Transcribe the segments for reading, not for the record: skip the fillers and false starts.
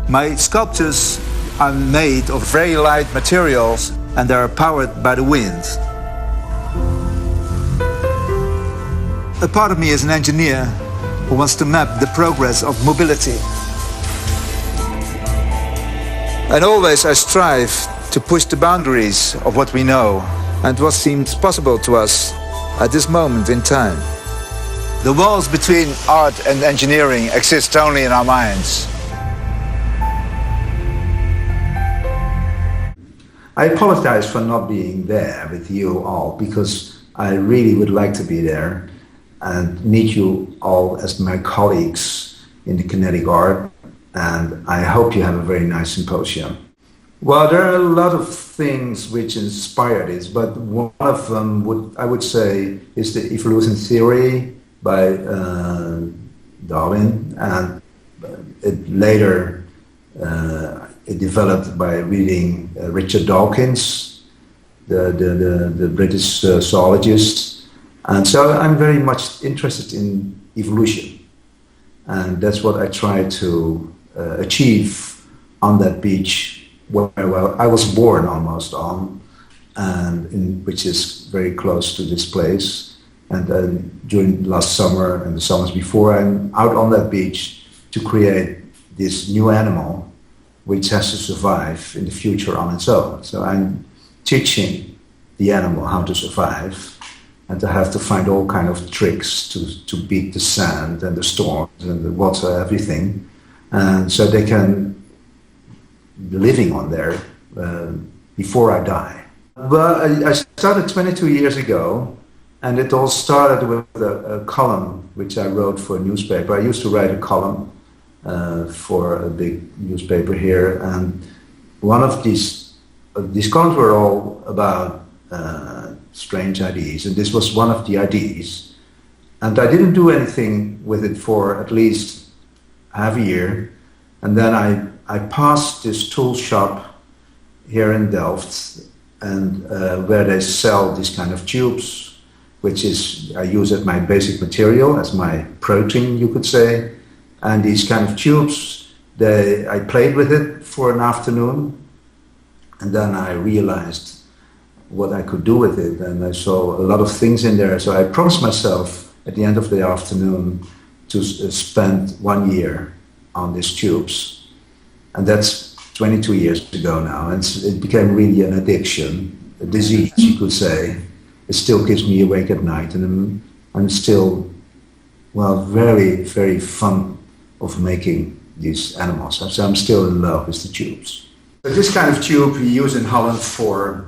My sculptures are made of very light materials and they are powered by the wind. A part of me is an engineer who wants to map the progress of mobility. And always I strive to push the boundaries of what we know and what seems possible to us at this moment in time. The walls between art and engineering exist only in our minds. I apologize for not being there with you all because I really would like to be there and meet you all as my colleagues in the kinetic art, and I hope you have a very nice symposium. Well, there are a lot of things which inspire this, but one of them I would say is the evolution theory by Darwin, and it developed by reading Richard Dawkins, the British zoologist. And so I'm very much interested in evolution. And that's what I try to achieve on that beach where I was born almost on, and which is very close to this place. And during last summer and the summers before, I'm out on that beach to create this new animal which has to survive in the future on its own. So I'm teaching the animal how to survive and to have to find all kind of tricks to beat the sand and the storms and the water, everything. And so they can be living on there before I die. Well, I started 22 years ago, and it all started with a column which I wrote for a newspaper. I used to write a column for a big newspaper here, and one of these columns were all about strange ideas, and this was one of the ideas. And I didn't do anything with it for at least half a year, and then I passed this tool shop here in Delft, and where they sell these kind of tubes, which is I use as my basic material, as my protein, you could say. And these kind of tubes, I played with it for an afternoon, and then I realized what I could do with it, and I saw a lot of things in there. So I promised myself at the end of the afternoon to spend 1 year on these tubes, and that's 22 years ago now, and it became really an addiction, a disease, you could say. It still keeps me awake at night, and I'm still, well, very, very fun of making these animals. So I'm still in love with the tubes. So this kind of tube we use in Holland for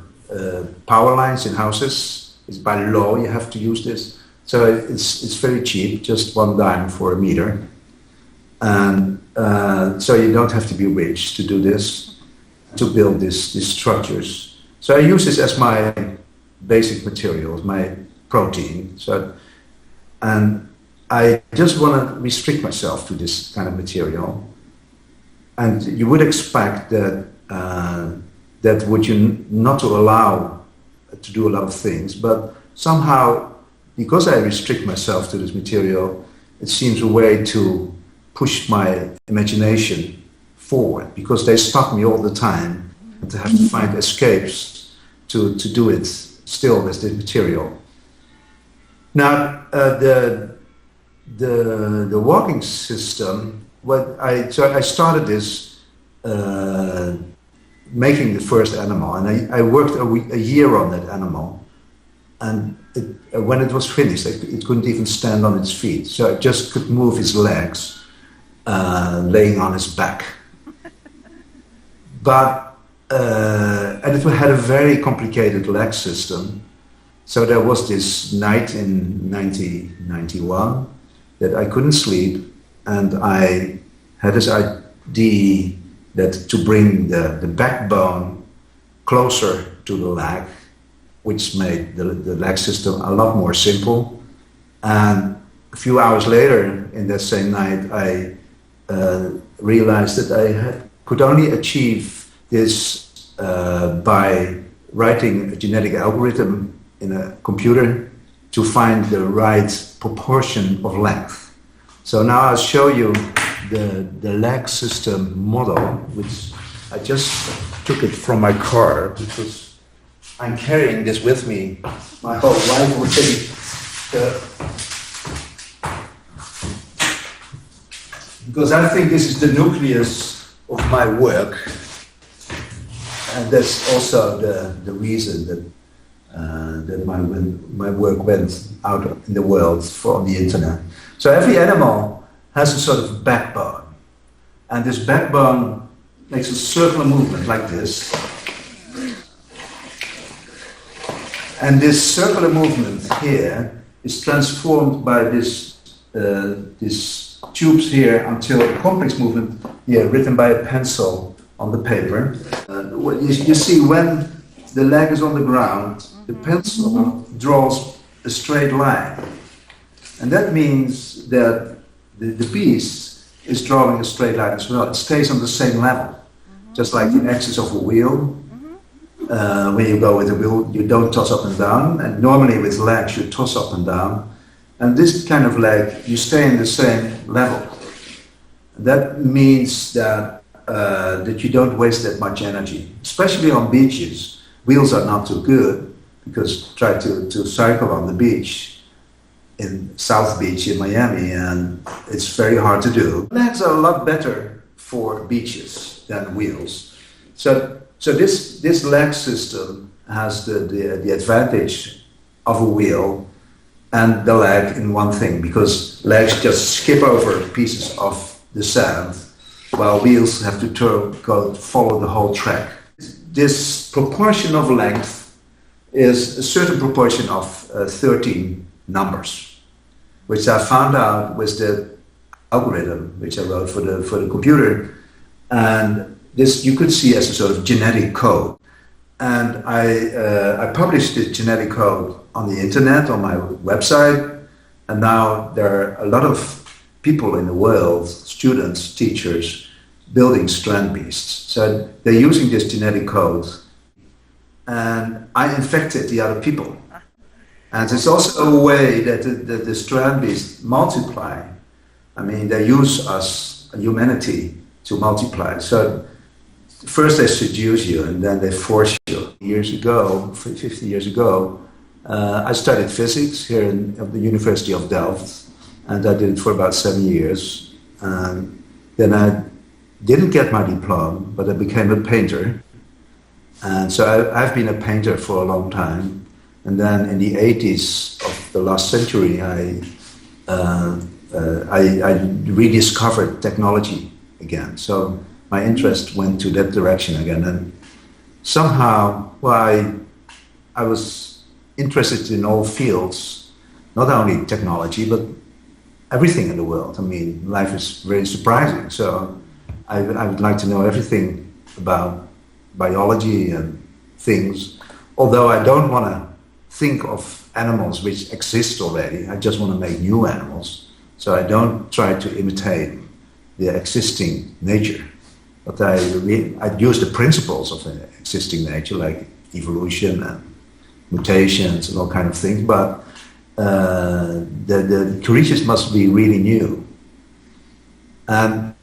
power lines in houses. It's by law you have to use this. So it's very cheap, just 1 dime for a meter. And so you don't have to be rich to do this, to build these structures. So I use this as my basic materials, my protein. And I just want to restrict myself to this kind of material. And you would expect that that would you not to allow to do a lot of things, but somehow, because I restrict myself to this material, it seems a way to push my imagination forward, because they stop me all the time and to have to find escapes to do it still with this material. Now, the walking system, so I started this making the first animal, and I worked a year on that animal, and when it was finished, it couldn't even stand on its feet, so it just could move its legs, laying on its back. But and it had a very complicated leg system. So there was this night in 1991 that I couldn't sleep, and I had this idea that to bring the backbone closer to the leg, which made the leg system a lot more simple. And a few hours later, in that same night, I realized that I could only achieve this by writing a genetic algorithm in a computer to find the right proportion of length. So now I'll show you the leg system model, which I just took it from my car because I'm carrying this with me my whole life already. Because I think this is the nucleus of my work, and that's also the reason that that my work went out in the world on the internet. So every animal has a sort of backbone, and this backbone makes a circular movement like this. And this circular movement here is transformed by this tubes here until a complex movement here written by a pencil on the paper. You see when the leg is on the ground, the pencil draws a straight line. And that means that the piece is drawing a straight line as well. It stays on the same level, just like the axis of a wheel. When you go with a wheel, you don't toss up and down, and normally with legs you toss up and down. And this kind of leg, you stay in the same level. That means that that you don't waste that much energy, especially on beaches. Wheels are not too good, because try to cycle on the beach in South Beach in Miami, and it's very hard to do. Legs are a lot better for beaches than wheels. So this leg system has the advantage of a wheel and the leg in one thing, because legs just skip over pieces of the sand, while wheels have to follow the whole track. This proportion of length is a certain proportion of 13 numbers, which I found out with the algorithm which I wrote for the computer, and this you could see as a sort of genetic code. And I published the genetic code on the internet, on my website, and now there are a lot of people in the world, students, teachers, building strand beasts. So they're using this genetic code, and I infected the other people. And it's also a way that the strand beasts multiply. I mean, they use us, humanity, to multiply. So first they seduce you, and then they force you. Years ago, 50 years ago, I studied physics here at the University of Delft, and I did it for about 7 years. Then I didn't get my diploma, but I became a painter. And so I've been a painter for a long time. And then in the 80s of the last century, I rediscovered technology again. So my interest went to that direction again. And somehow, well, I was interested in all fields, not only technology, but everything in the world. I mean, life is very surprising. So I would like to know everything about biology and things, although I don't want to think of animals which exist already. I just want to make new animals. So I don't try to imitate the existing nature, but I use the principles of existing nature, like evolution and mutations and all kind of things, but the creatures must be really new. And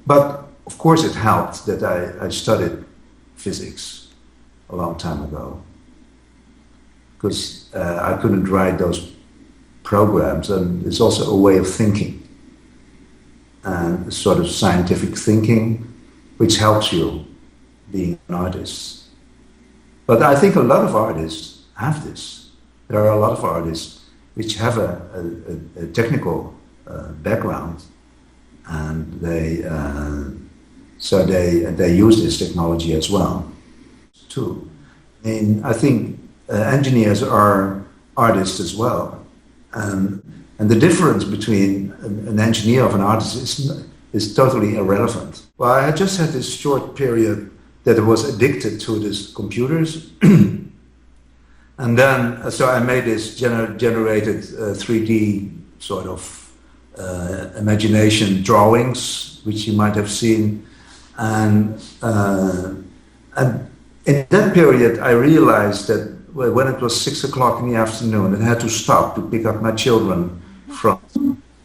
but of course it helped that I studied physics a long time ago, because I couldn't write those programs, and it's also a way of thinking, and a sort of scientific thinking, which helps you being an artist. But I think a lot of artists have this. There are a lot of artists which have a technical background, and they use this technology as well too. I mean, I think engineers are artists as well, and the difference between an engineer of an artist is totally irrelevant. Well, I just had this short period that I was addicted to these computers, and then so I made this generated 3D sort of imagination drawings, which you might have seen, and in that period I realized that when it was 6 o'clock in the afternoon, I had to stop to pick up my children from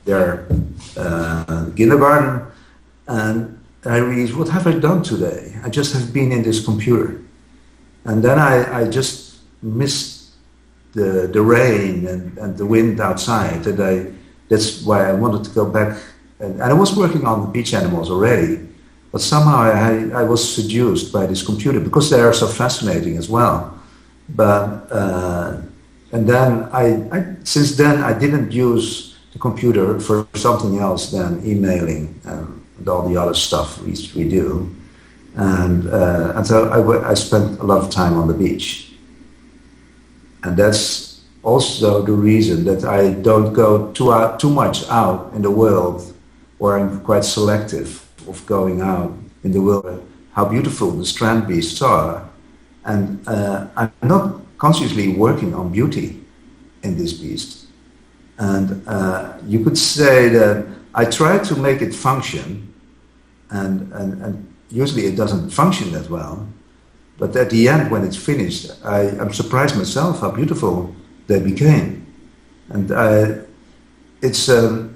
their kindergarten, and I realized, what have I done today? I just have been in this computer. And then I just missed the rain and the wind outside, and that's why I wanted to go back. And I was working on the beach animals already, but somehow I was seduced by this computer because they are so fascinating as well. But and then since then I didn't use the computer for something else than emailing and all the other stuff we do. And so I spent a lot of time on the beach. And that's also the reason that I don't go too much out in the world, or I'm quite selective of going out in the world. How beautiful the strand beasts are. And I'm not consciously working on beauty in this beast. And you could say that I try to make it function, and usually it doesn't function that well. But at the end, when it's finished, I'm surprised myself how beautiful they became. And it's so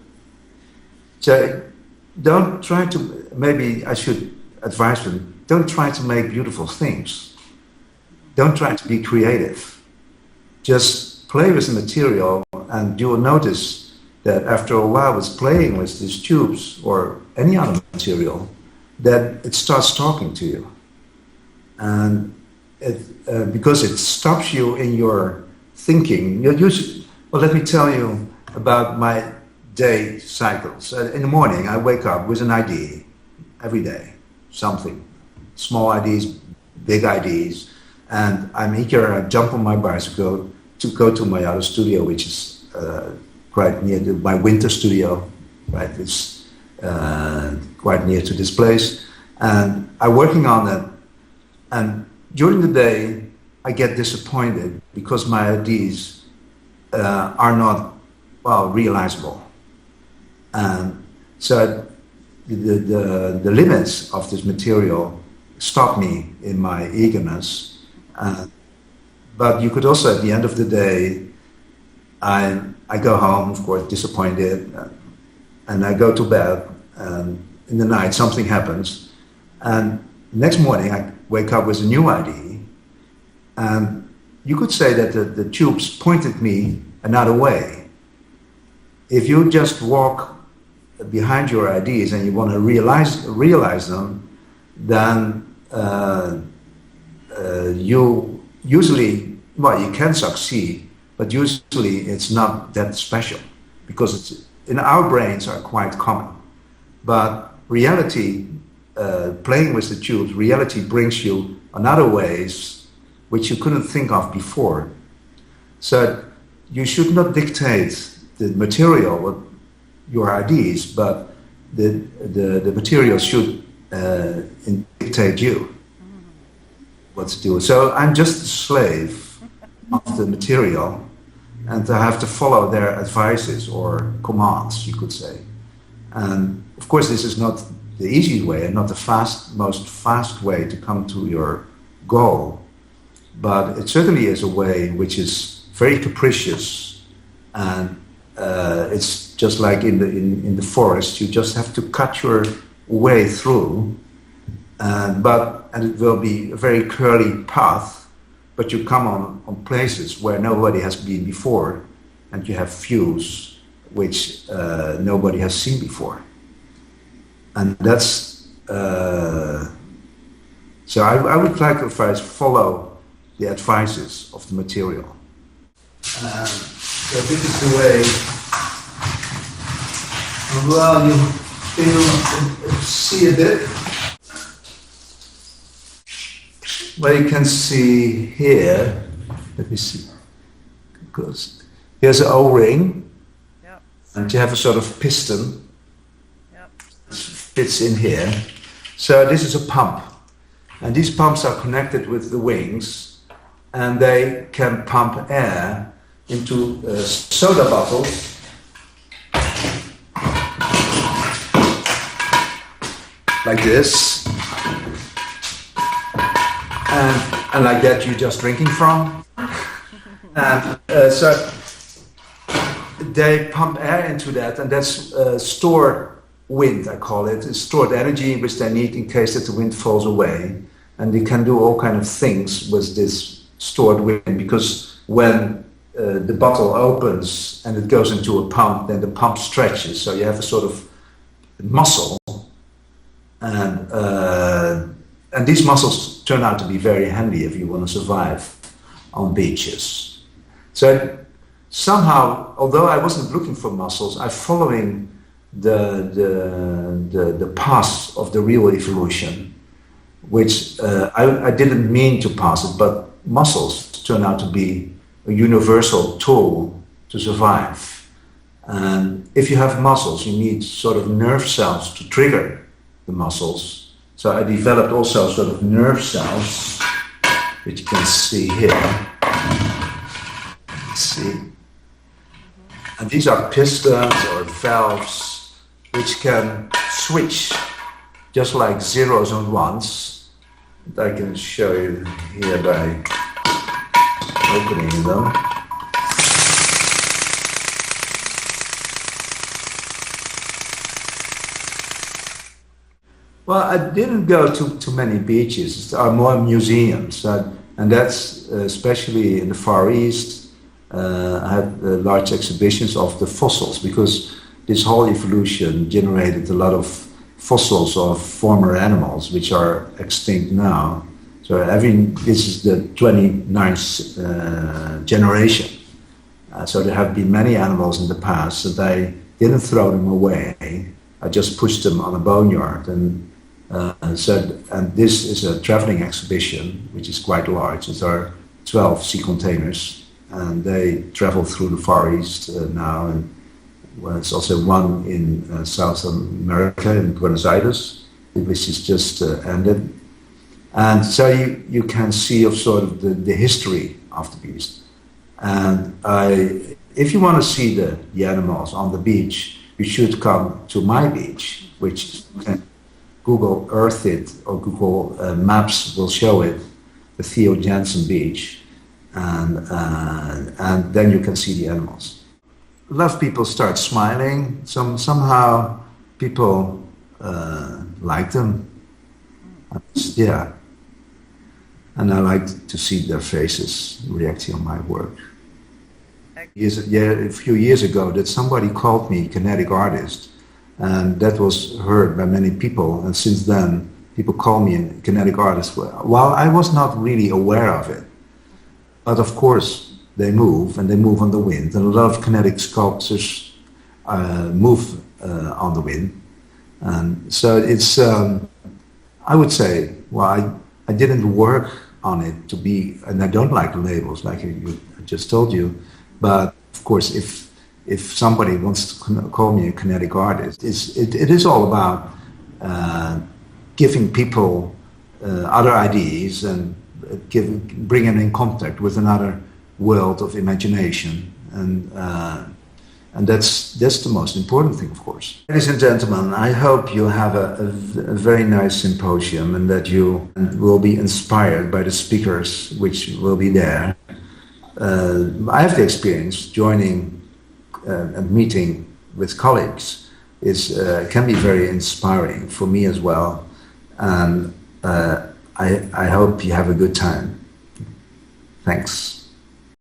don't try to, maybe I should advise them, don't try to make beautiful things. Don't try to be creative. Just play with the material, and you will notice that after a while with playing with these tubes or any other material, that it starts talking to you. And because it stops you in your thinking. Well, let me tell you about my day cycles. In the morning, I wake up with an idea every day, something, small ideas, big ideas, and I'm eager. I jump on my bicycle to go to my other studio, which is quite near to my winter studio, right? It's quite near to this place, and I'm working on it. And during the day, I get disappointed because my ideas are not, well, realizable. And so the limits of this material stop me in my eagerness. But you could also, at the end of the day, I go home, of course, disappointed, and I go to bed, and in the night something happens, and next morning I wake up with a new idea, and you could say that the tubes pointed me another way. If you just walk behind your ideas and you want to realize them, then you usually, well, you can succeed, but usually it's not that special because in our brains are quite common. But reality, playing with the tubes, reality brings you another ways which you couldn't think of before. So you should not dictate the material, your ideas, but the material should dictate you what to do. So I'm just a slave of the material, and I have to follow their advices or commands, you could say. And of course, this is not the easy way and not the most fast way to come to your goal, but it certainly is a way which is very capricious, and it's just like in the forest. You just have to cut your way through, and it will be a very curly path, but you come on places where nobody has been before, and you have views which nobody has seen before. And that's, so I would like to advise, follow the advices of the material. So this is the way, well, you see a bit. Well, you can see here, let me see, because here's an O-ring, yep. And you have a sort of piston, yep. Fits in here. So this is a pump, and these pumps are connected with the wings, and they can pump air into soda bottles, like this. And like that you're just drinking from. And so they pump air into that, and that's stored wind, I call it. It's stored energy which they need in case that the wind falls away. And they can do all kind of things with this stored wind, because when the bottle opens and it goes into a pump, then the pump stretches. So you have a sort of muscle, and these muscles turn out to be very handy if you want to survive on beaches. So somehow, although I wasn't looking for muscles, I'm following the path of the real evolution, which I didn't mean to pass it, but muscles turn out to be a universal tool to survive. And if you have muscles, you need sort of nerve cells to trigger the muscles. So I developed also sort of nerve cells, which you can see here. See? And these are pistons or valves which can switch just like zeros and ones. I can show you here by opening them. Well, I didn't go to many beaches. There are more museums, and that's especially in the Far East. I had large exhibitions of the fossils, because this whole evolution generated a lot of fossils of former animals which are extinct now. So this is the 29th generation. So there have been many animals in the past, and I didn't throw them away. I just pushed them on a boneyard, and this is a traveling exhibition which is quite large. There are 12 sea containers, and they travel through the Far East now. And it's also one in South America, in Buenos Aires, which is just ended. And so you can see of sort of the history of the beast. And if you want to see the animals on the beach, you should come to my beach, which you can Google Earth it, or Google Maps will show it, the Theo Jansen beach, and then you can see the animals. A lot of people start smiling. Somehow people like them. Yeah. And I like to see their faces reacting on my work. A few years ago, that somebody called me kinetic artist, and that was heard by many people. And since then, people call me a kinetic artist. Well, I was not really aware of it, but of course they move, and they move on the wind. And a lot of kinetic sculptures move on the wind, and so it's. I would say, well, I didn't work on it to be, and I don't like labels, like I just told you. But of course, if somebody wants to call me a kinetic artist, it is all about giving people other ideas and bringing them in contact with another world of imagination, and that's the most important thing, of course. Ladies and gentlemen, I hope you have a very nice symposium, and that you will be inspired by the speakers which will be there. I have the experience joining a meeting with colleagues. Can be very inspiring for me as well, and I hope you have a good time. Thanks.